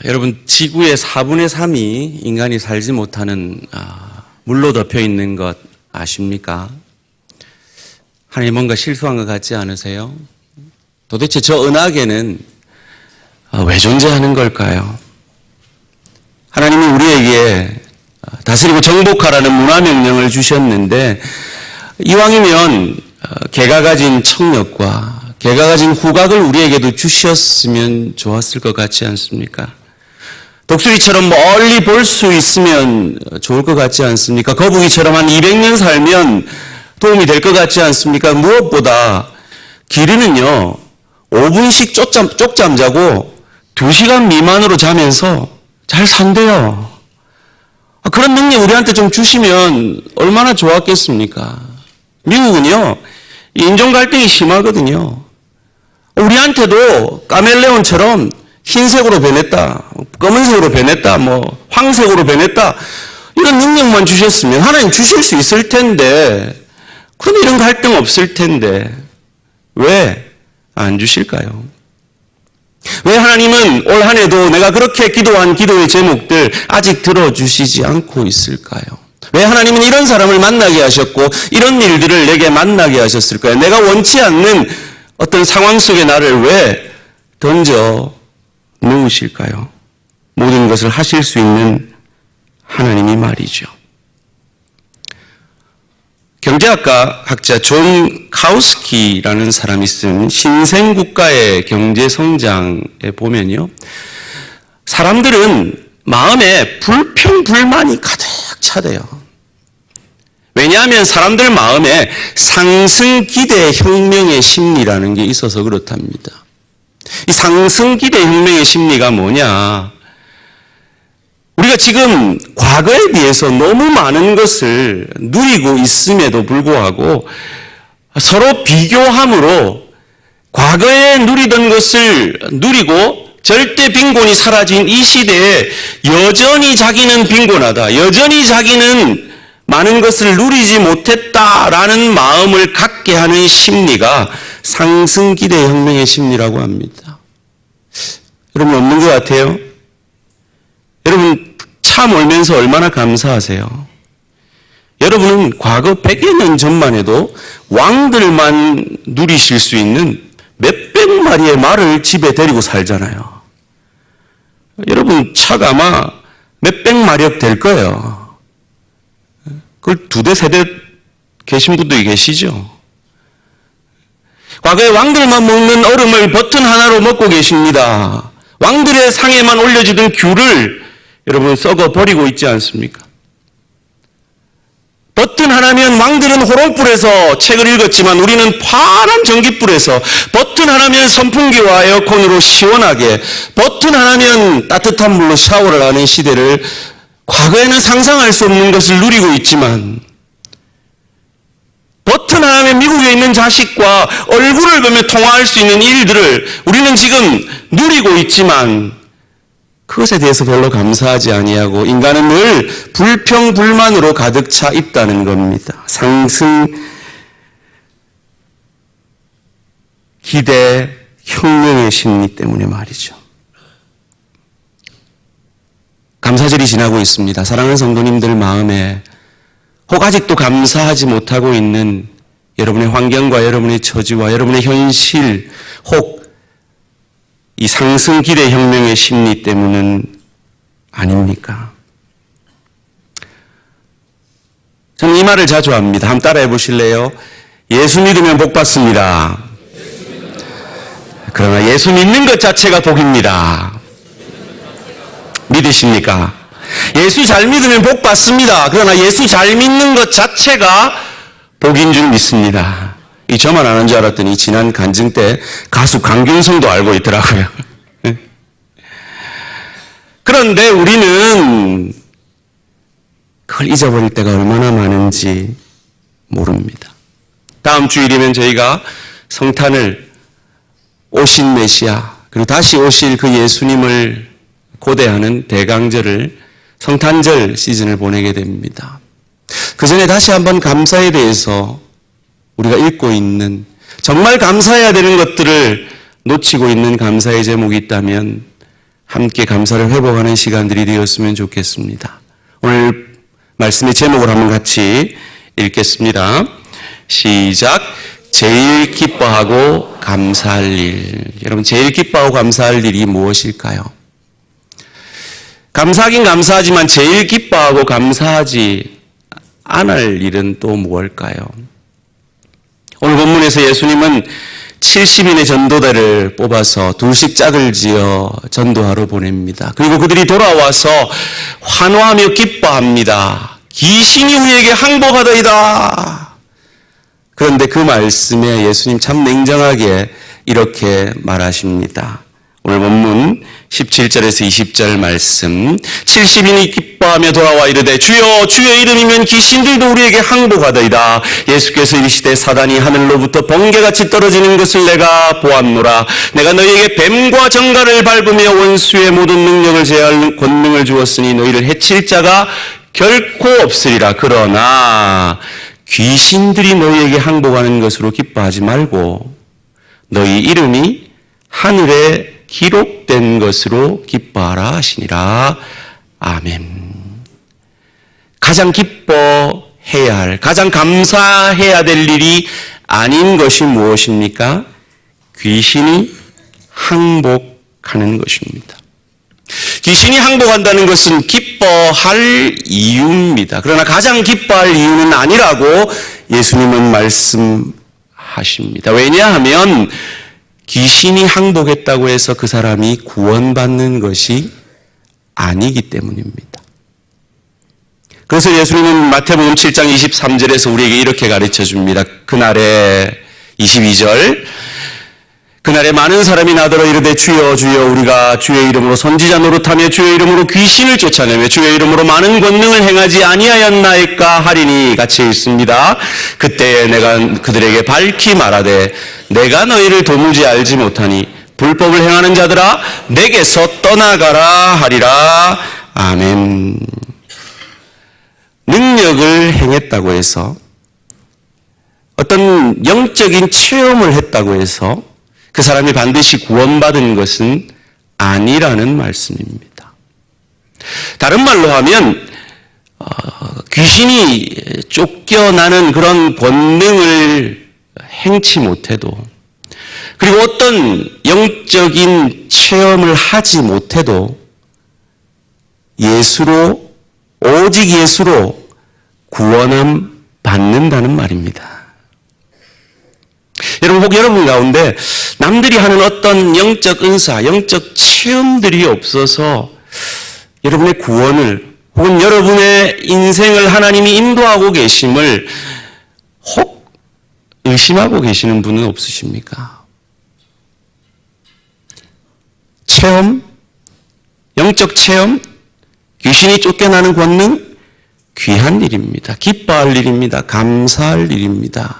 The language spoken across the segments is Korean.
여러분, 지구의 4분의 3이 인간이 살지 못하는 물로 덮여 있는 것 아십니까? 하나님 뭔가 실수한 것 같지 않으세요? 도대체 저 은하계는 왜 존재하는 걸까요? 하나님이 우리에게 다스리고 정복하라는 문화명령을 주셨는데, 이왕이면 개가 가진 청력과 개가 가진 후각을 우리에게도 주셨으면 좋았을 것 같지 않습니까? 독수리처럼 멀리 볼 수 있으면 좋을 것 같지 않습니까? 거북이처럼 한 200년 살면 도움이 될 것 같지 않습니까? 무엇보다 기린은요, 5분씩 쪽잠 자고 2시간 미만으로 자면서 잘 산대요. 그런 능력 우리한테 좀 주시면 얼마나 좋았겠습니까? 미국은요, 인종 갈등이 심하거든요. 우리한테도 카멜레온처럼 흰색으로 변했다, 검은색으로 변했다, 황색으로 변했다, 이런 능력만 주셨으면 하나님 주실 수 있을 텐데, 그럼 이런 갈등 없을 텐데 왜 안 주실까요? 왜 하나님은 올 한 해도 내가 그렇게 기도한 기도의 제목들 아직 들어주시지 않고 있을까요? 왜 하나님은 이런 사람을 만나게 하셨고 이런 일들을 내게 만나게 하셨을까요? 내가 원치 않는 어떤 상황 속에 나를 왜 던져 놓으실까요? 모든 것을 하실 수 있는 하나님이 말이죠. 경제학가 학자 존 카우스키라는 사람이 쓴 신생국가의 경제성장에 보면요, 사람들은 마음에 불평불만이 가득 차대요. 왜냐하면 사람들 마음에 상승기대 혁명의 심리라는 게 있어서 그렇답니다. 이 상승기대 혁명의 심리가 뭐냐? 우리가 지금 과거에 비해서 너무 많은 것을 누리고 있음에도 불구하고 서로 비교함으로 과거에 누리던 것을 누리고 절대 빈곤이 사라진 이 시대에 여전히 자기는 빈곤하다, 여전히 자기는 많은 것을 누리지 못했다라는 마음을 갖게 하는 심리가 상승기대 혁명의 심리라고 합니다. 여러분, 없는 것 같아요? 여러분, 차 몰면서 얼마나 감사하세요? 여러분은 과거 100여 년 전만 해도 왕들만 누리실 수 있는 몇백 마리의 말을 집에 데리고 살잖아요. 여러분, 차가 아마 몇백 마력 될 거예요. 그걸 2대, 3대 계신 분들이 계시죠? 과거에 왕들만 먹는 얼음을 버튼 하나로 먹고 계십니다. 왕들의 상에만 올려지던 귤을 여러분 썩어 버리고 있지 않습니까? 버튼 하나면 왕들은 호롱불에서 책을 읽었지만 우리는 파란 전기불에서, 버튼 하나면 선풍기와 에어컨으로 시원하게, 버튼 하나면 따뜻한 물로 샤워를 하는 시대를 과거에는 상상할 수 없는 것을 누리고 있지만, 버튼 하나면 미국에 있는 자식과 얼굴을 보며 통화할 수 있는 일들을 우리는 지금 누리고 있지만 그것에 대해서 별로 감사하지 아니하고 인간은 늘 불평불만으로 가득 차 있다는 겁니다. 상승 기대 혁명의 심리 때문에 말이죠. 감사절이 지나고 있습니다. 사랑하는 성도님들 마음에 혹 아직도 감사하지 못하고 있는 여러분의 환경과 여러분의 처지와 여러분의 현실, 혹 이 상승 기대 혁명의 심리 때문은 아닙니까? 저는 이 말을 자주 합니다. 한번 따라해 보실래요? 예수 믿으면 복 받습니다. 그러나 예수 믿는 것 자체가 복입니다. 믿으십니까? 예수 잘 믿으면 복 받습니다. 그러나 예수 잘 믿는 것 자체가 복인 줄 믿습니다. 이 저만 아는 줄 알았더니 지난 간증 때 가수 강균성도 알고 있더라고요. 그런데 우리는 그걸 잊어버릴 때가 얼마나 많은지 모릅니다. 다음 주일이면 저희가 성탄을, 오신 메시아, 그리고 다시 오실 그 예수님을 고대하는 대강절을, 성탄절 시즌을 보내게 됩니다. 그 전에 다시 한번 감사에 대해서 우리가 읽고 있는, 정말 감사해야 되는 것들을 놓치고 있는 감사의 제목이 있다면 함께 감사를 회복하는 시간들이 되었으면 좋겠습니다. 오늘 말씀의 제목을 한번 같이 읽겠습니다. 시작. 제일 기뻐하고 감사할 일. 여러분, 제일 기뻐하고 감사할 일이 무엇일까요? 감사하긴 감사하지만 제일 기뻐하고 감사하지 않을 일은 또 무엇일까요? 오늘 본문에서 예수님은 70인의 전도대를 뽑아서 둘씩 짝을 지어 전도하러 보냅니다. 그리고 그들이 돌아와서 환호하며 기뻐합니다. 귀신이 우리에게 항복하더이다. 그런데 그 말씀에 예수님 참 냉정하게 이렇게 말하십니다. 오늘 본문 17절에서 20절 말씀. 70인이 기뻐하며 돌아와 이르되 주여 주의 이름이면 귀신들도 우리에게 항복하더이다. 예수께서 이르시되 사단이 하늘로부터 번개같이 떨어지는 것을 내가 보았노라. 내가 너희에게 뱀과 정갈을 밟으며 원수의 모든 능력을 제할 권능을 주었으니 너희를 해칠 자가 결코 없으리라. 그러나 귀신들이 너희에게 항복하는 것으로 기뻐하지 말고 너희 이름이 하늘에 기록된 것으로 기뻐하라 하시니라. 아멘. 가장 기뻐해야 할, 가장 감사해야 될 일이 아닌 것이 무엇입니까? 귀신이 항복하는 것입니다. 귀신이 항복한다는 것은 기뻐할 이유입니다. 그러나 가장 기뻐할 이유는 아니라고 예수님은 말씀하십니다. 왜냐하면 귀신이 항복했다고 해서 그 사람이 구원받는 것이 아니기 때문입니다. 그래서 예수님은 마태복음 7장 23절에서 우리에게 이렇게 가르쳐 줍니다. 그날에 22절 그날에 많은 사람이 나더러 이르되 주여 주여 우리가 주의 이름으로 선지자 노릇하며 주의 이름으로 귀신을 쫓아내며 주의 이름으로 많은 권능을 행하지 아니하였나이까 하리니 같이 읽습니다. 그때 내가 그들에게 밝히 말하되 내가 너희를 도무지 알지 못하니 불법을 행하는 자들아 내게서 떠나가라 하리라. 아멘. 능력을 행했다고 해서 어떤 영적인 체험을 했다고 해서 그 사람이 반드시 구원받은 것은 아니라는 말씀입니다. 다른 말로 하면 귀신이 쫓겨나는 그런 본능을 행치 못해도 그리고 어떤 영적인 체험을 하지 못해도 예수로 오직 예수로 구원은 받는다는 말입니다. 여러분, 혹 여러분 가운데 남들이 하는 어떤 영적 은사, 영적 체험들이 없어서 여러분의 구원을 혹은 여러분의 인생을 하나님이 인도하고 계심을 혹 의심하고 계시는 분은 없으십니까? 체험, 영적 체험, 귀신이 쫓겨나는 권능, 귀한 일입니다. 기뻐할 일입니다. 감사할 일입니다.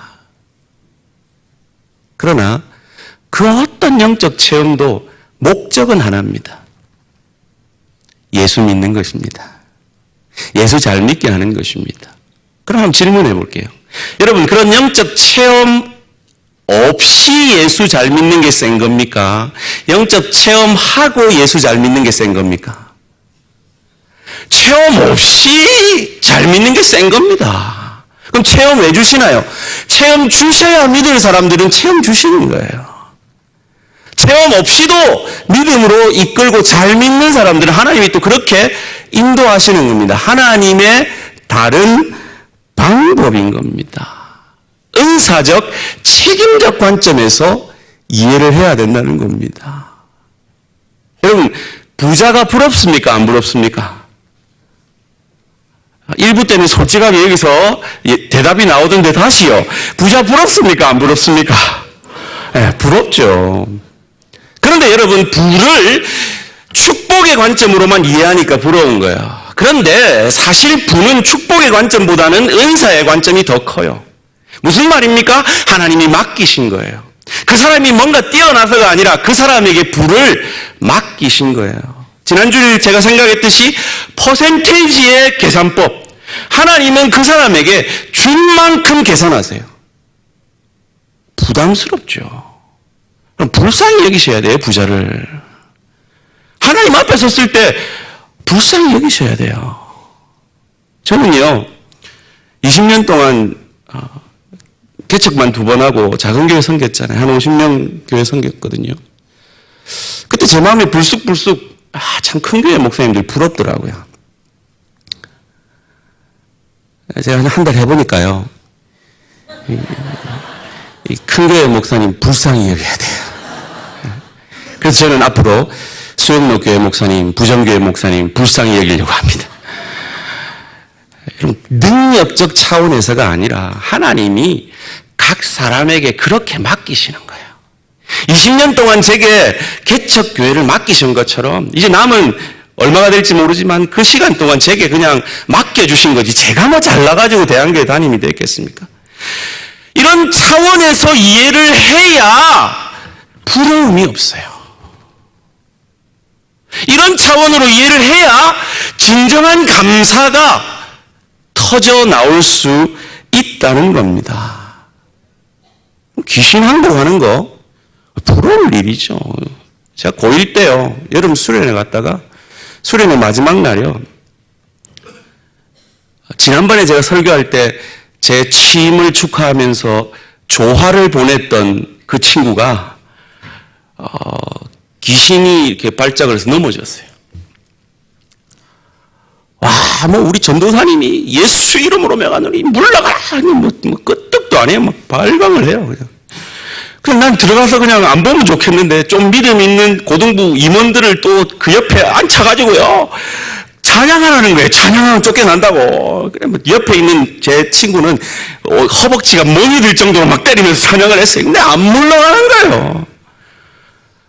그러나 그 어떤 영적 체험도 목적은 하나입니다. 예수 믿는 것입니다. 예수 잘 믿게 하는 것입니다. 그럼 한번 질문해 볼게요. 여러분, 그런 영적 체험 없이 예수 잘 믿는 게 센 겁니까? 영적 체험하고 예수 잘 믿는 게 센 겁니까? 체험 없이 잘 믿는 게 센 겁니다. 그럼 체험 왜 주시나요? 체험 주셔야 믿을 사람들은 체험 주시는 거예요. 체험 없이도 믿음으로 이끌고 잘 믿는 사람들은 하나님이 또 그렇게 인도하시는 겁니다. 하나님의 다른 방법인 겁니다. 은사적, 책임적 관점에서 이해를 해야 된다는 겁니다. 여러분, 부자가 부럽습니까? 안 부럽습니까? 1부 때는 솔직하게 여기서 대답이 나오던데 다시요. 부자 부럽습니까? 안 부럽습니까? 네, 부럽죠. 그런데 여러분, 부를 축복의 관점으로만 이해하니까 부러운 거예요. 그런데 사실 부는 축복의 관점보다는 은사의 관점이 더 커요. 무슨 말입니까? 하나님이 맡기신 거예요. 그 사람이 뭔가 뛰어나서가 아니라 그 사람에게 부를 맡기신 거예요. 지난주에 제가 생각했듯이 퍼센테이지의 계산법. 하나님은 그 사람에게 준 만큼 계산하세요. 부담스럽죠. 그럼 불쌍히 여기셔야 돼요, 부자를. 하나님 앞에 섰을 때 불쌍히 여기셔야 돼요. 저는요, 20년 동안 개척만 2번 하고 작은 교회 섬겼잖아요. 한 50명 교회 섬겼거든요. 그때 제 마음에 불쑥불쑥 참 큰 교회 목사님들 부럽더라고요. 제가 한 달 해보니까요, 이 큰 교회 목사님 불쌍히 여겨야 돼요. 그래서 저는 앞으로 수영로 교회 목사님, 부정교회 목사님 불쌍히 여기려고 합니다. 여러분, 능력적 차원에서가 아니라 하나님이 각 사람에게 그렇게 맡기시는 거예요. 20년 동안 제게 개척교회를 맡기신 것처럼 이제 남은 얼마가 될지 모르지만 그 시간 동안 제게 그냥 맡겨주신 거지 제가 뭐 잘나가지고 대한교회 담임이 됐겠습니까? 이런 차원에서 이해를 해야 부러움이 없어요. 이런 차원으로 이해를 해야 진정한 감사가 터져 나올 수 있다는 겁니다. 귀신 항복하는 거 부러울 일이죠. 제가 고1 때요, 여름 수련회 갔다가 수련회 마지막 날이요, 지난번에 제가 설교할 때 제 취임을 축하하면서 조화를 보냈던 그 친구가 귀신이 이렇게 발작을 해서 넘어졌어요. 와, 뭐 우리 전도사님이 예수 이름으로 명하노니 물러가라 하니 뭐 끄떡도 안 해요. 막 발광을 해요. 그냥 난 들어가서 그냥 안 보면 좋겠는데 좀 믿음 있는 고등부 임원들을 또 그 옆에 앉혀가지고요, 찬양하라는 거예요. 찬양하면 쫓겨난다고. 그래, 뭐 옆에 있는 제 친구는 허벅지가 멍이 들 정도로 막 때리면서 찬양을 했어요. 근데 안 물러가는 거예요.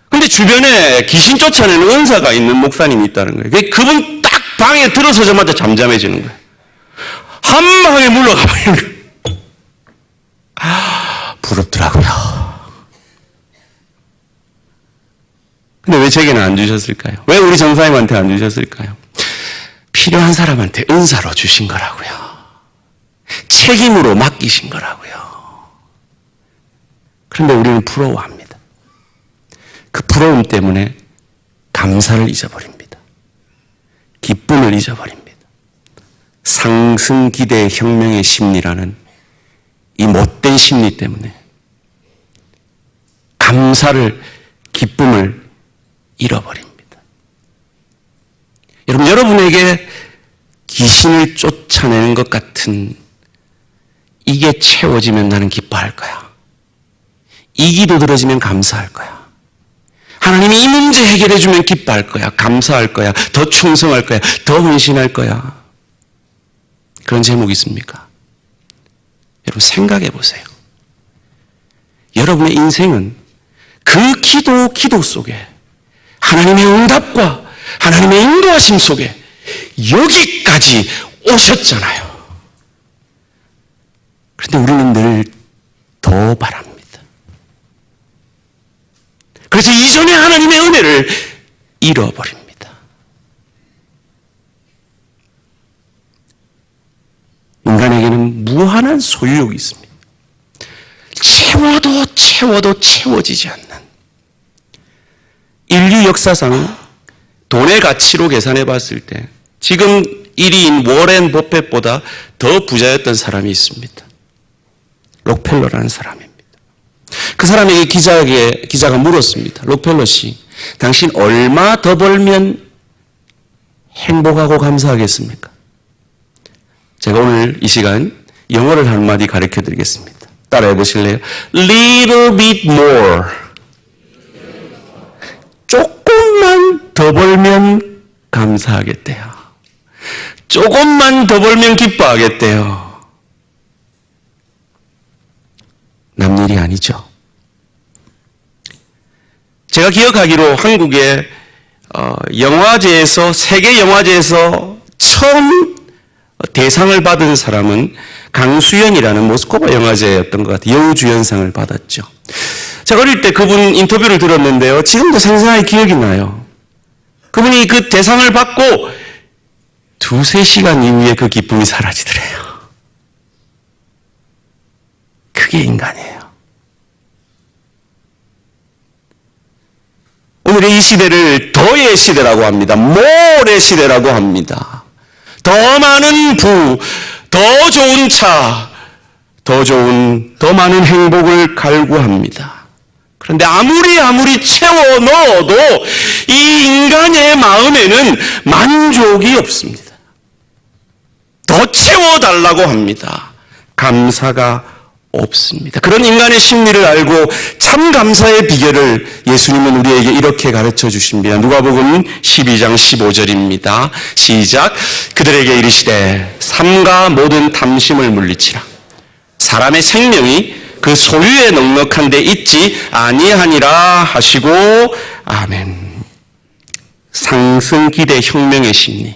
근데 주변에 귀신 쫓아내는 은사가 있는 목사님이 있다는 거예요. 그분 딱 방에 들어서자마자 잠잠해지는 거예요. 한 방에 물러가 버리는 거예요. 부럽더라고요. 근데 왜 제게는 안 주셨을까요? 왜 우리 전사님한테 안 주셨을까요? 필요한 사람한테 은사로 주신 거라고요. 책임으로 맡기신 거라고요. 그런데 우리는 부러워합니다. 그 부러움 때문에 감사를 잊어버립니다. 기쁨을 잊어버립니다. 상승 기대 혁명의 심리라는 이 못된 심리 때문에 감사를, 기쁨을 잃어버립니다. 여러분, 여러분에게 귀신을 쫓아내는 것 같은 이게 채워지면 나는 기뻐할 거야. 이 기도 들어지면 감사할 거야. 하나님이 이 문제 해결해 주면 기뻐할 거야. 감사할 거야. 더 충성할 거야. 더 헌신할 거야. 그런 제목이 있습니까? 여러분, 생각해 보세요. 여러분의 인생은 그 기도 속에 하나님의 응답과 하나님의 인도하심 속에 여기까지 오셨잖아요. 그런데 우리는 늘 더 바랍니다. 그래서 이전에 하나님의 은혜를 잃어버립니다. 인간에게는 무한한 소유욕이 있습니다. 채워도 채워지지 않는, 인류 역사상 돈의 가치로 계산해 봤을 때 지금 1위인 워렌 버핏보다 더 부자였던 사람이 있습니다. 록펠러라는 사람입니다. 그 사람에게 기자가 물었습니다. 록펠러 씨, 당신 얼마 더 벌면 행복하고 감사하겠습니까? 제가 오늘 이 시간 영어를 한마디 가르쳐 드리겠습니다. 따라해 보실래요? Little bit more. 조금만 더 벌면 감사하겠대요. 조금만 더 벌면 기뻐하겠대요. 남 일이 아니죠. 제가 기억하기로 한국의 영화제에서, 세계 영화제에서 처음 대상을 받은 사람은 강수연이라는 모스크바 영화제였던 것 같아요. 여우주연상을 받았죠. 제가 어릴 때 그분 인터뷰를 들었는데요, 지금도 생생하게 기억이 나요. 그분이 그 대상을 받고 2-3시간 이후에 그 기쁨이 사라지더래요. 그게 인간이에요. 오늘의 이 시대를 더의 시대라고 합니다. 모의 시대라고 합니다. 더 많은 부, 더 좋은 차, 더 많은 행복을 갈구합니다. 그런데 아무리 채워 넣어도 이 인간의 마음에는 만족이 없습니다. 더 채워달라고 합니다. 감사가 없습니다. 그런 인간의 심리를 알고 참 감사의 비결을 예수님은 우리에게 이렇게 가르쳐 주십니다. 누가복음 12장 15절입니다. 시작. 그들에게 이르시되 삼가 모든 탐심을 물리치라. 사람의 생명이 그 소유에 넉넉한 데 있지 아니하니라 하시고 아멘. 상승기대 혁명의 심리.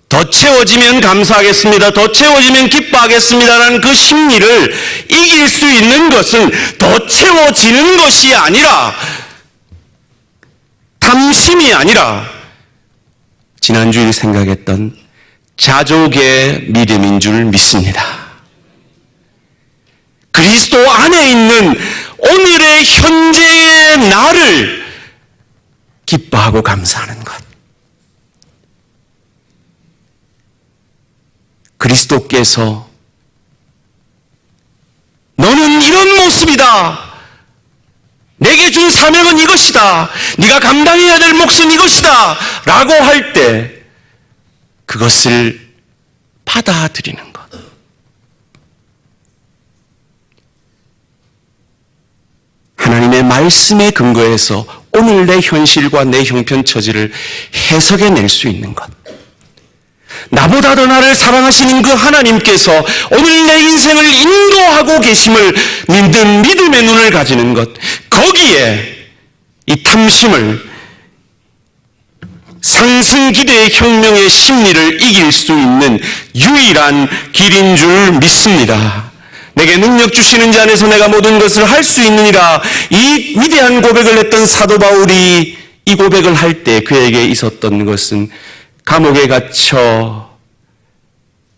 더 채워지면 감사하겠습니다. 더 채워지면 기뻐하겠습니다라는 그 심리를 이길 수 있는 것은 더 채워지는 것이 아니라 탐심이 아니라 지난주에 생각했던 자족의 믿음인 줄 믿습니다. 그리스도 안에 있는 오늘의 현재의 나를 기뻐하고 감사하는 것. 그리스도께서 너는 이런 모습이다. 내게 준 사명은 이것이다. 네가 감당해야 될 몫은 이것이다. 라고 할 때 그것을 받아들이는 것. 하나님의 말씀에 근거해서 오늘 내 현실과 내 형편처지를 해석해낼 수 있는 것. 나보다 더 나를 사랑하시는 그 하나님께서 오늘 내 인생을 인도하고 계심을 믿는 믿음의 눈을 가지는 것. 거기에 이 탐심을 상승기대의 혁명의 심리를 이길 수 있는 유일한 길인 줄 믿습니다. 내게 능력 주시는 자 안에서 내가 모든 것을 할 수 있느니라. 이 위대한 고백을 했던 사도 바울이 이 고백을 할 때 그에게 있었던 것은 감옥에 갇혀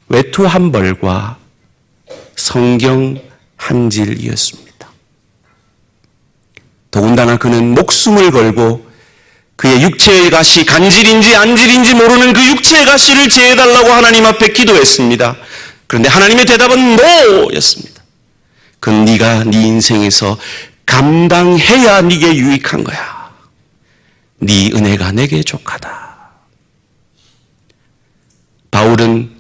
외투 한 벌과 성경 한 질이었습니다. 더군다나 그는 목숨을 걸고 그의 육체의 가시, 간질인지 안질인지 모르는 그 육체의 가시를 제해달라고 하나님 앞에 기도했습니다. 그런데 하나님의 대답은 노였습니다. 그건 네가 네 인생에서 감당해야 네게 유익한 거야. 네 은혜가 내게 족하다. 바울은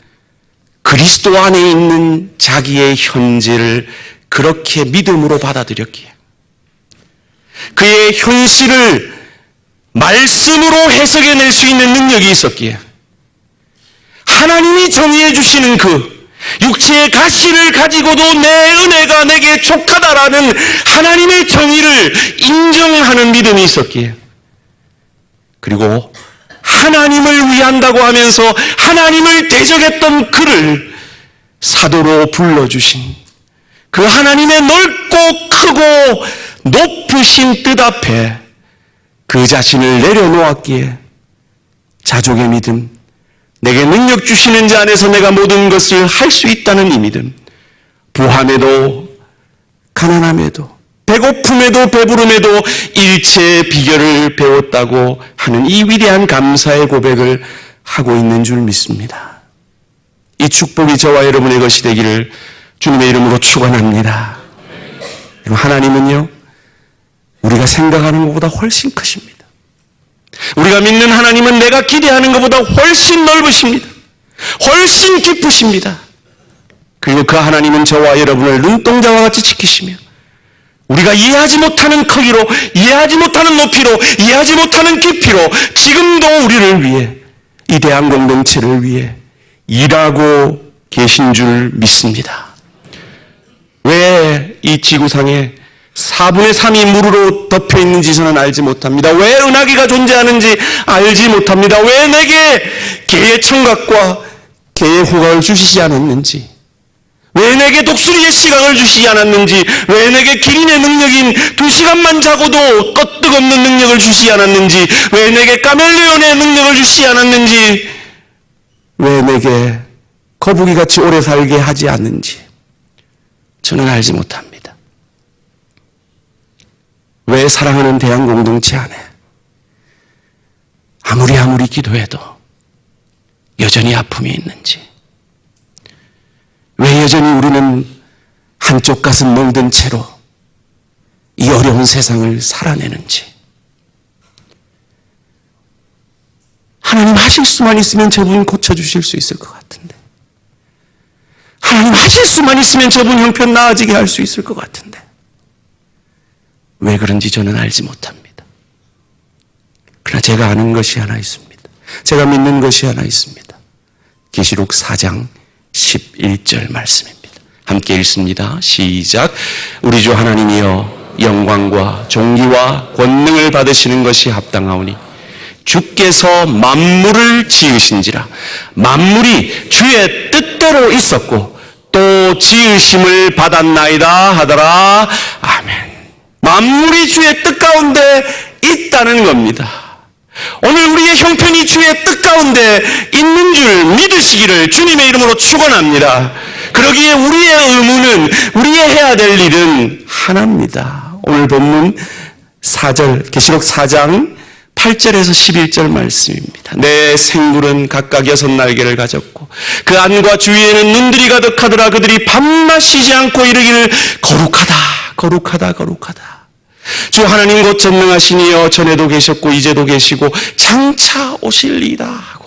그리스도 안에 있는 자기의 현재를 그렇게 믿음으로 받아들였기에 그의 현실을 말씀으로 해석해낼 수 있는 능력이 있었기에 하나님이 정의해 주시는 그 육체의 가시를 가지고도 내 은혜가 내게 족하다라는 하나님의 정의를 인정하는 믿음이 있었기에 그리고 하나님을 위한다고 하면서 하나님을 대적했던 그를 사도로 불러주신 그 하나님의 넓고 크고 높으신 뜻 앞에 그 자신을 내려놓았기에 자족의 믿음, 내게 능력 주시는 자 안에서 내가 모든 것을 할 수 있다는 이 믿음, 부함에도 가난함에도 배고픔에도 배부름에도 일체의 비결을 배웠다고 하는 이 위대한 감사의 고백을 하고 있는 줄 믿습니다. 이 축복이 저와 여러분의 것이 되기를 주님의 이름으로 축원합니다. 하나님은요, 우리가 생각하는 것보다 훨씬 크십니다. 우리가 믿는 하나님은 내가 기대하는 것보다 훨씬 넓으십니다. 훨씬 깊으십니다. 그리고 그 하나님은 저와 여러분을 눈동자와 같이 지키시며 우리가 이해하지 못하는 크기로, 이해하지 못하는 높이로, 이해하지 못하는 깊이로 지금도 우리를 위해, 이 대한 공동체를 위해 일하고 계신 줄 믿습니다. 왜 이 지구상에 4분의 3이 물으로 덮여 있는지 저는 알지 못합니다. 왜 은하계가 존재하는지 알지 못합니다. 왜 내게 개의 청각과 개의 후각을 주시지 않았는지, 왜 내게 독수리의 시각을 주시지 않았는지, 왜 내게 기린의 능력인 2시간만 자고도 끄떡없는 능력을 주시지 않았는지, 왜 내게 카멜레온의 능력을 주시지 않았는지, 왜 내게 거북이같이 오래 살게 하지 않는지, 저는 알지 못합니다. 왜 사랑하는 대한 공동체 안에 아무리 기도해도 여전히 아픔이 있는지, 왜 여전히 우리는 한쪽 가슴 멍든 채로 이 어려운 세상을 살아내는지. 하나님 하실 수만 있으면 저분 고쳐주실 수 있을 것 같은데, 하나님 하실 수만 있으면 저분 형편 나아지게 할 수 있을 것 같은데 왜 그런지 저는 알지 못합니다. 그러나 제가 아는 것이 하나 있습니다. 제가 믿는 것이 하나 있습니다. 계시록 4장 11절 말씀입니다. 함께 읽습니다. 시작. 우리 주 하나님이여 영광과 존귀와 권능을 받으시는 것이 합당하오니 주께서 만물을 지으신지라. 만물이 주의 뜻대로 있었고 또 지으심을 받았나이다 하더라. 아멘. 만물이 주의 뜻 가운데 있다는 겁니다. 오늘 우리의 형편이 주의 뜻 가운데 있는 줄 믿으시기를 주님의 이름으로 축원합니다. 그러기에 우리의 의무는, 우리의 해야 될 일은 하나입니다. 오늘 본문 4절, 계시록 4장 8절에서 11절 말씀입니다. 내 생물은 각각 6날개를 가졌고 그 안과 주위에는 눈들이 가득하더라. 그들이 밤낮 쉬지 않고 이르기를 거룩하다, 거룩하다, 거룩하다. 주 하나님 곧 전능하시니여 전에도 계셨고 이제도 계시고 장차 오실리다 하고,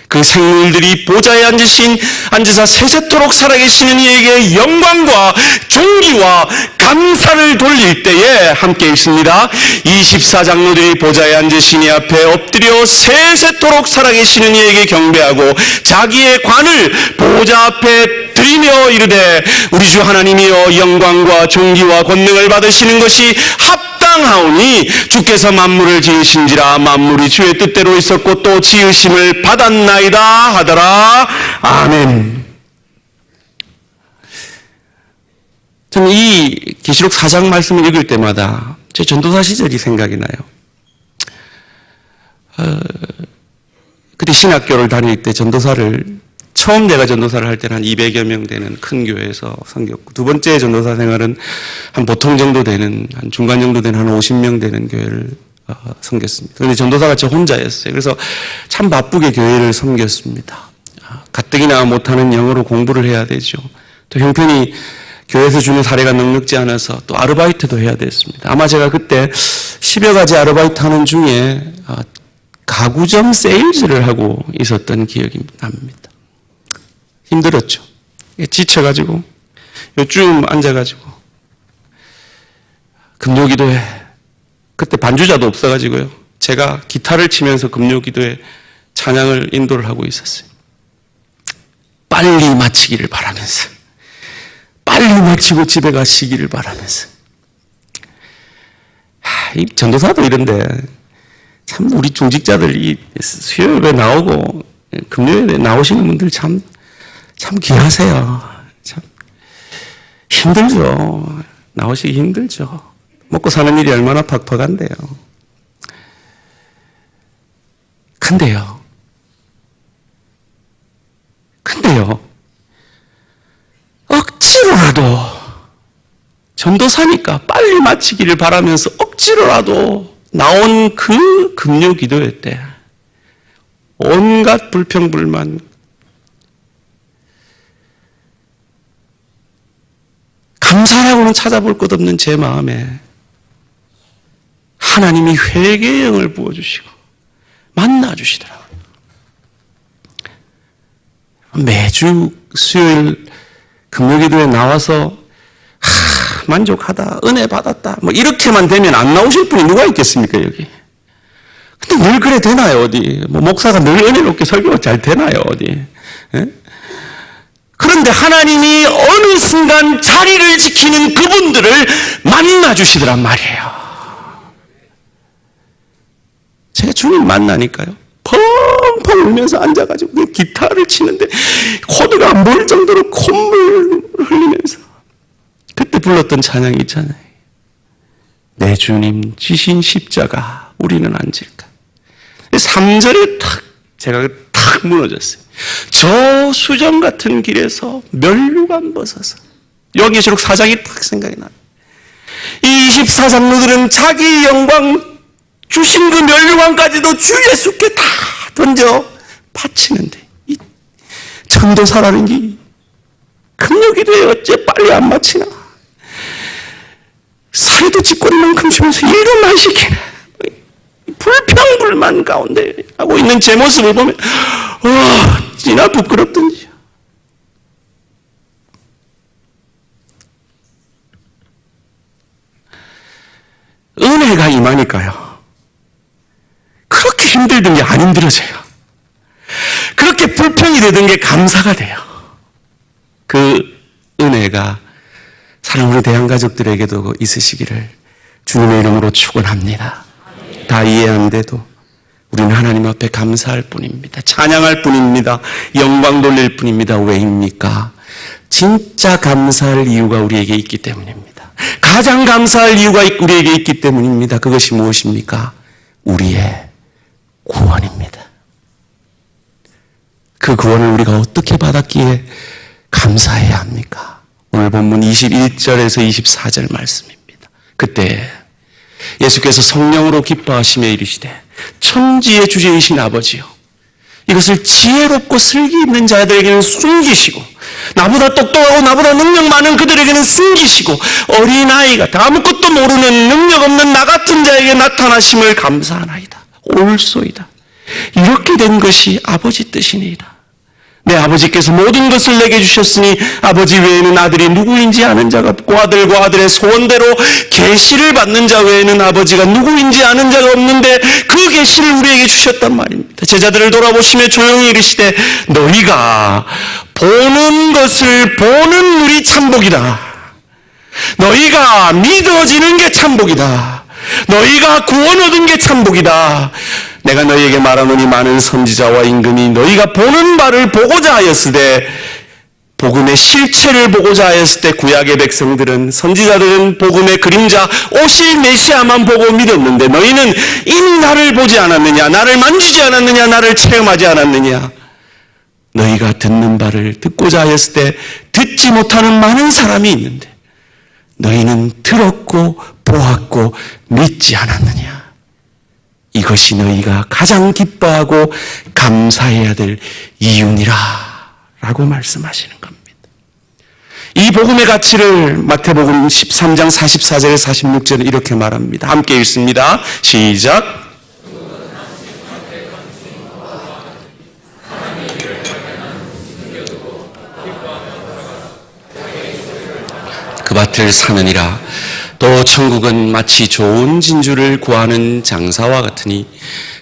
그 생물들이 보좌에 앉으사 세세토록 살아계시는 이에게 영광과 존귀와 감사를 돌릴 때에, 함께 읽습니다. 24장로들이 보좌에 앉으신 이 앞에 엎드려 세세토록 살아계시는 이에게 경배하고 자기의 관을 보좌 앞에 드리며 이르되 우리 주 하나님이여 영광과 존귀와 권능을 받으시는 것이 합당하오니 주께서 만물을 지으신지라. 만물이 주의 뜻대로 있었고 또 지으심을 받았나이다 하더라. 아멘. 저는 이 계시록 4장 말씀을 읽을 때마다 제 전도사 시절이 생각이 나요. 그때 신학교를 다닐 때 처음 내가 전도사를 할 때는 한 200여 명 되는 큰 교회에서 섬겼고, 두 번째 전도사 생활은 한 보통 정도 되는, 한 중간 정도 되는 한 50명 되는 교회를 섬겼습니다. 그런데 전도사가 저 혼자였어요. 그래서 참 바쁘게 교회를 섬겼습니다. 가뜩이나 못하는 영어로 공부를 해야 되죠. 또 형편이 교회에서 주는 사례가 넉넉지 않아서 또 아르바이트도 해야 됐습니다. 아마 제가 그때 10여 가지 아르바이트 하는 중에 가구점 세일즈를 하고 있었던 기억이 납니다. 힘들었죠. 지쳐가지고 요쯤 앉아가지고 금요기도회, 그때 반주자도 없어가지고요, 제가 기타를 치면서 금요기도회 찬양을 인도를 하고 있었어요. 빨리 마치기를 바라면서, 빨리 마치고 집에 가시기를 바라면서. 이 전도사도 이런데 참 우리 중직자들 이 수요일에 나오고 금요일에 나오시는 분들 참 귀하세요. 참 힘들죠. 나오시기 힘들죠. 먹고 사는 일이 얼마나 팍팍한데요. 근데요, 억지로라도 전도사니까 빨리 마치기를 바라면서 억지로라도 나온 그 금요 기도회 때 온갖 불평불만, 감사라고는 찾아볼 것 없는 제 마음에 하나님이 회개의 영을 부어주시고 만나주시더라고요. 매주 수요일 금요기도에 나와서 만족하다, 은혜 받았다, 뭐 이렇게만 되면 안 나오실 분이 누가 있겠습니까, 여기? 근데 늘 그래 되나요, 어디? 뭐 목사가 늘 은혜롭게 설교가 잘 되나요, 어디? 예? 그런데 하나님이 어느 순간 자리를 지키는 그분들을 만나주시더란 말이에요. 제가 주님 만나니까요, 펑펑 울면서 앉아가지고 기타를 치는데 코드가 안 보일 정도로 콧물 흘리면서 그때 불렀던 찬양이 있잖아요. 내 주님 지신 십자가 우리는 안 질까. 3절에 제가 탁 무너졌어요. 저 수정 같은 길에서 면류관 벗어서, 요한계시록 4장이 탁 생각이 나요. 이 24장로들은 자기 영광 주신 그 멸류관까지도 주 예수께 다 던져 바치는데 이 전도사라는 게 금욕이 돼 어째 빨리 안 마치나. 살도 찌꺼리만큼 주면서 일도 안 시키네. 불평불만 가운데 하고 있는 제 모습을 보면 지나 부끄럽던지. 은혜가 임하니까요. 그렇게 힘들던 게 안 힘들어져요. 그렇게 불평이 되던 게 감사가 돼요. 그 은혜가 사랑하는 대한가족들에게도 있으시기를 주님의 이름으로 축원합니다. 다 이해하는데도 우리는 하나님 앞에 감사할 뿐입니다. 찬양할 뿐입니다. 영광 돌릴 뿐입니다. 왜입니까? 진짜 감사할 이유가 우리에게 있기 때문입니다. 가장 감사할 이유가 우리에게 있기 때문입니다. 그것이 무엇입니까? 우리의 구원입니다. 그 구원을 우리가 어떻게 받았기에 감사해야 합니까? 오늘 본문 21절에서 24절 말씀입니다. 그때 예수께서 성령으로 기뻐하시며 이르시되 천지의 주제이신 아버지여, 이것을 지혜롭고 슬기 있는 자들에게는 숨기시고 나보다 똑똑하고 나보다 능력 많은 그들에게는 숨기시고 어린아이 같아 아무것도 모르는 능력 없는 나 같은 자에게 나타나심을 감사하나이다. 옳소이다. 이렇게 된 것이 아버지 뜻이니이다. 내 아버지께서 모든 것을 내게 주셨으니 아버지 외에는 아들이 누구인지 아는 자가 없고 아들과 아들의 소원대로 계시를 받는 자 외에는 아버지가 누구인지 아는 자가 없는데 그 계시를 우리에게 주셨단 말입니다. 제자들을 돌아보시며 조용히 이르시되 너희가 보는 것을 보는 눈이 참복이다. 너희가 믿어지는 게 참복이다. 너희가 구원 얻은 게 참복이다. 내가 너희에게 말하노니 많은 선지자와 임금이 너희가 보는 바를 보고자 하였으되 복음의 실체를 보고자 하였을 때 구약의 백성들은 선지자들은 복음의 그림자 오실 메시아만 보고 믿었는데 너희는 이미 나를 보지 않았느냐, 나를 만지지 않았느냐, 나를 체험하지 않았느냐. 너희가 듣는 바를 듣고자 하였을 때 듣지 못하는 많은 사람이 있는데 너희는 들었고 보았고 믿지 않았느냐. 이것이 너희가 가장 기뻐하고 감사해야 될 이유니라 라고 말씀하시는 겁니다. 이 복음의 가치를 마태복음 13장 44절에 46절에 이렇게 말합니다. 함께 읽습니다. 시작. 그 밭을 사느니라. 또 천국은 마치 좋은 진주를 구하는 장사와 같으니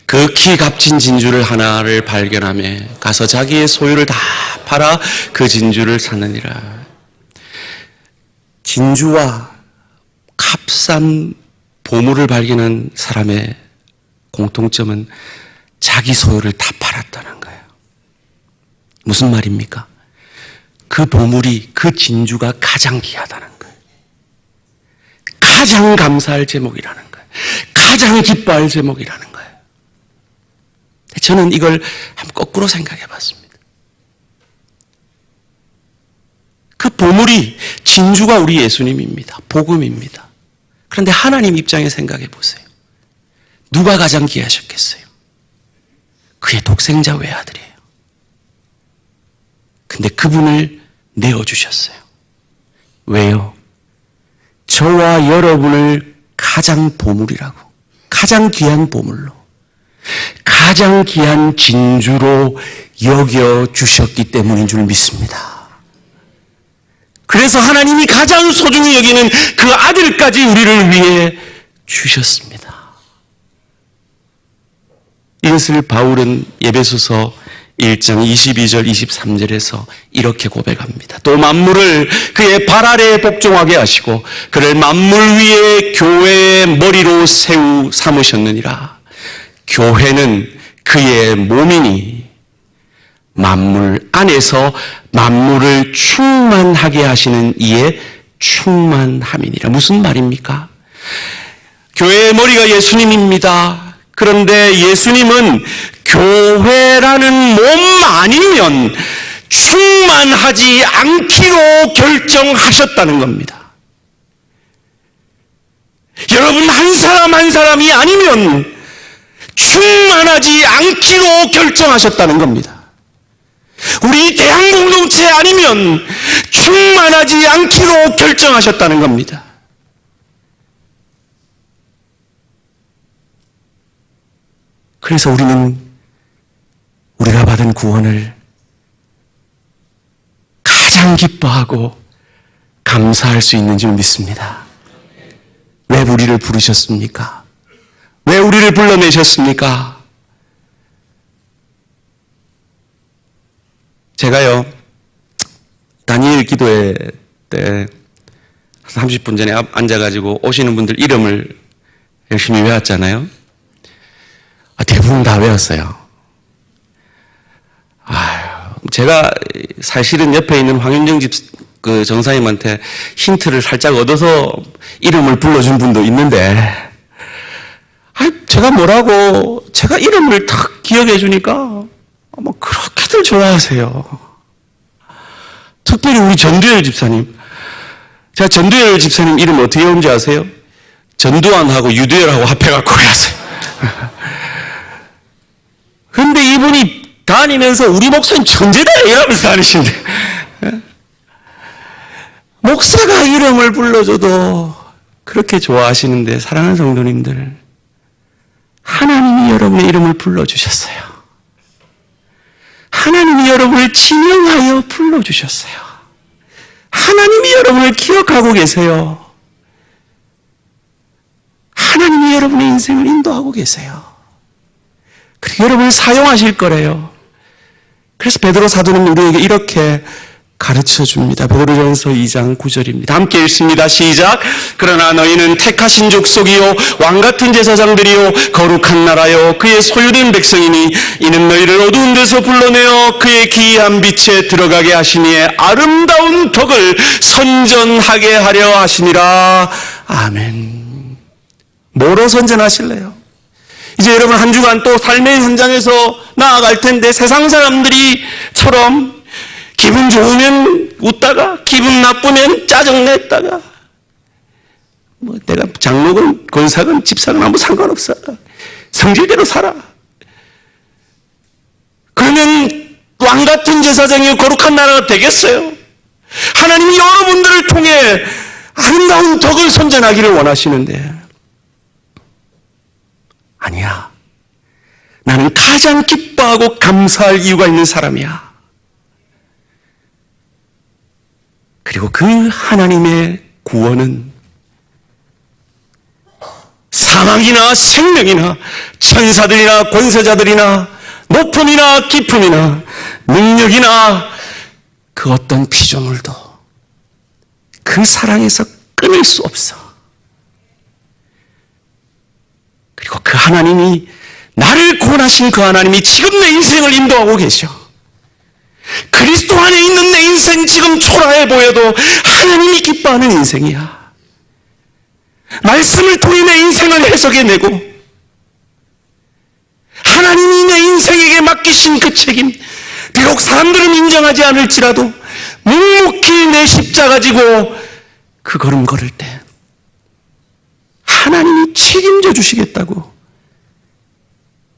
극히 값진 진주를 하나를 발견하며 가서 자기의 소유를 다 팔아 그 진주를 사느니라. 진주와 값싼 보물을 발견한 사람의 공통점은 자기 소유를 다 팔았다는 거예요. 무슨 말입니까? 그 보물이, 그 진주가 가장 귀하다는 거예요. 가장 감사할 제목이라는 거예요. 가장 기뻐할 제목이라는 거예요. 저는 이걸 한번 거꾸로 생각해 봤습니다. 그 보물이, 진주가 우리 예수님입니다. 복음입니다. 그런데 하나님 입장에 생각해 보세요. 누가 가장 귀하셨겠어요? 그의 독생자 외아들이에요. 근데 그분을 내어주셨어요. 왜요? 저와 여러분을 가장 보물이라고, 가장 귀한 보물로, 가장 귀한 진주로 여겨주셨기 때문인 줄 믿습니다. 그래서 하나님이 가장 소중히 여기는 그 아들까지 우리를 위해 주셨습니다. 이것을 바울은 에베소서 1장 22절 23절에서 이렇게 고백합니다. 또 만물을 그의 발 아래에 복종하게 하시고 그를 만물 위에 교회의 머리로 삼으셨느니라. 교회는 그의 몸이니 만물 안에서 만물을 충만하게 하시는 이의 충만함이니라. 무슨 말입니까? 교회의 머리가 예수님입니다. 그런데 예수님은 교회라는 몸 아니면 충만하지 않기로 결정하셨다는 겁니다. 여러분 한 사람 한 사람이 아니면 충만하지 않기로 결정하셨다는 겁니다. 우리 대한 공동체 아니면 충만하지 않기로 결정하셨다는 겁니다. 그래서 우리는 우리가 받은 구원을 가장 기뻐하고 감사할 수 있는 줄 믿습니다. 왜 우리를 부르셨습니까? 왜 우리를 불러내셨습니까? 제가요, 다니엘 기도회 때 30분 전에 앉아가지고 오시는 분들 이름을 열심히 외웠잖아요. 대부분 다 외웠어요. 제가 사실은 옆에 있는 황윤정 그 정사님한테 힌트를 살짝 얻어서 이름을 불러준 분도 있는데, 제가 뭐라고, 제가 이름을 탁 기억해 주니까, 그렇게들 좋아하세요. 특별히 우리 전두열 집사님. 제가 전두열 집사님 이름 어떻게 외운지 아세요? 전두환하고 유두열하고 합해갖고 그랬어요. 근데 이분이 다니면서 우리 목사님 천재다 이러면서 다니신데, 목사가 이름을 불러줘도 그렇게 좋아하시는데, 사랑하는 성도님들, 하나님이 여러분의 이름을 불러주셨어요. 하나님이 여러분을 지명하여 불러주셨어요. 하나님이 여러분을 기억하고 계세요. 하나님이 여러분의 인생을 인도하고 계세요. 그리고 여러분을 사용하실 거래요. 그래서 베드로 사도는 우리에게 이렇게 가르쳐 줍니다. 베드로전서 2장 9절입니다. 함께 읽습니다. 시작. 그러나 너희는 택하신 족속이요 왕같은 제사장들이요 거룩한 나라요 그의 소유된 백성이니 이는 너희를 어두운 데서 불러내어 그의 기이한 빛에 들어가게 하시니에 아름다운 덕을 선전하게 하려 하시니라. 아멘. 뭐로 선전하실래요? 이제 여러분 한 주간 또 삶의 현장에서 나아갈 텐데, 세상 사람들이처럼 기분 좋으면 웃다가 기분 나쁘면 짜증냈다가, 내가 장로건 권사건 집사건 아무 상관없어, 성질대로 살아. 그러면 왕같은 제사장이 거룩한 나라가 되겠어요? 하나님이 여러분들을 통해 아름다운 덕을 선전하기를 원하시는데, 아니야. 나는 가장 기뻐하고 감사할 이유가 있는 사람이야. 그리고 그 하나님의 구원은 사망이나 생명이나 천사들이나 권세자들이나 높음이나 깊음이나 능력이나 그 어떤 피조물도 그 사랑에서 끊을 수 없어. 그리고 그 하나님이, 나를 구원하신 그 하나님이 지금 내 인생을 인도하고 계셔. 그리스도 안에 있는 내 인생 지금 초라해 보여도 하나님이 기뻐하는 인생이야. 말씀을 통해 내 인생을 해석해내고, 하나님이 내 인생에게 맡기신 그 책임, 비록 사람들은 인정하지 않을지라도 묵묵히 내 십자가 지고 그 걸음 걸을 때 하나님이 책임져 주시겠다고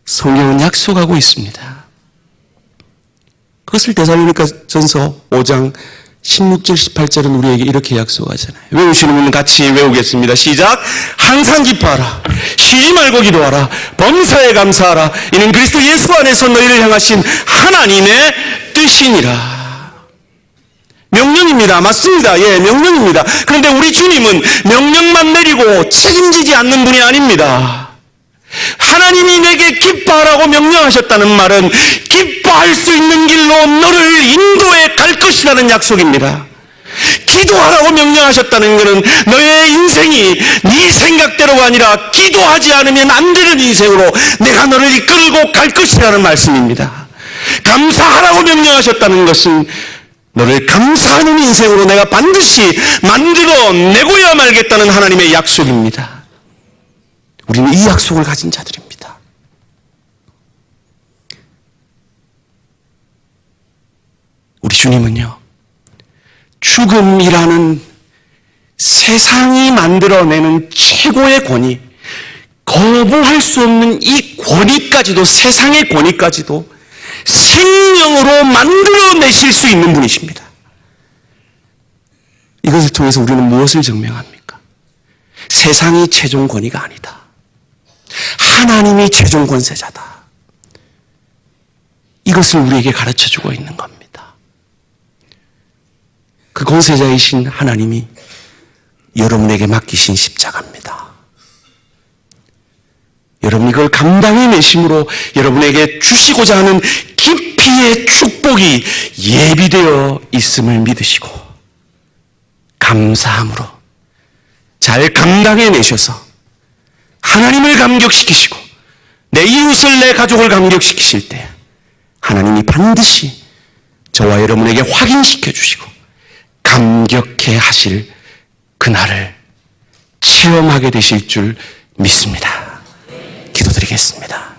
성경은 약속하고 있습니다. 그것을 데살로니가전서 5장 16절 18절은 우리에게 이렇게 약속하잖아요. 외우시는 분은 같이 외우겠습니다. 시작. 항상 기뻐하라. 쉬지 말고 기도하라. 범사에 감사하라. 이는 그리스도 예수 안에서 너희를 향하신 하나님의 뜻이니라. 명령입니다. 맞습니다. 예, 명령입니다. 그런데 우리 주님은 명령만 내리고 책임지지 않는 분이 아닙니다. 하나님이 내게 기뻐하라고 명령하셨다는 말은 기뻐할 수 있는 길로 너를 인도해 갈 것이라는 약속입니다. 기도하라고 명령하셨다는 것은 너의 인생이 네 생각대로가 아니라 기도하지 않으면 안 되는 인생으로 내가 너를 이끌고 갈 것이라는 말씀입니다. 감사하라고 명령하셨다는 것은 너를 감사하는 인생으로 내가 반드시 만들어 내고야 말겠다는 하나님의 약속입니다. 우리는 이 약속을 가진 자들입니다. 우리 주님은요, 죽음이라는 세상이 만들어내는 최고의 권위, 거부할 수 없는 이 권위까지도, 세상의 권위까지도 생명으로 만들어내실 수 있는 분이십니다. 이것을 통해서 우리는 무엇을 증명합니까? 세상이 최종 권위가 아니다. 하나님이 최종 권세자다. 이것을 우리에게 가르쳐주고 있는 겁니다. 그 권세자이신 하나님이 여러분에게 맡기신 십자가입니다. 여러분이 그걸 감당해내심으로 여러분에게 주시고자 하는 깊이의 축복이 예비되어 있음을 믿으시고 감사함으로 잘 감당해내셔서 하나님을 감격시키시고 내 이웃을, 내 가족을 감격시키실 때 하나님이 반드시 저와 여러분에게 확인시켜 주시고 감격해 하실 그날을 체험하게 되실 줄 믿습니다. 기도드리겠습니다.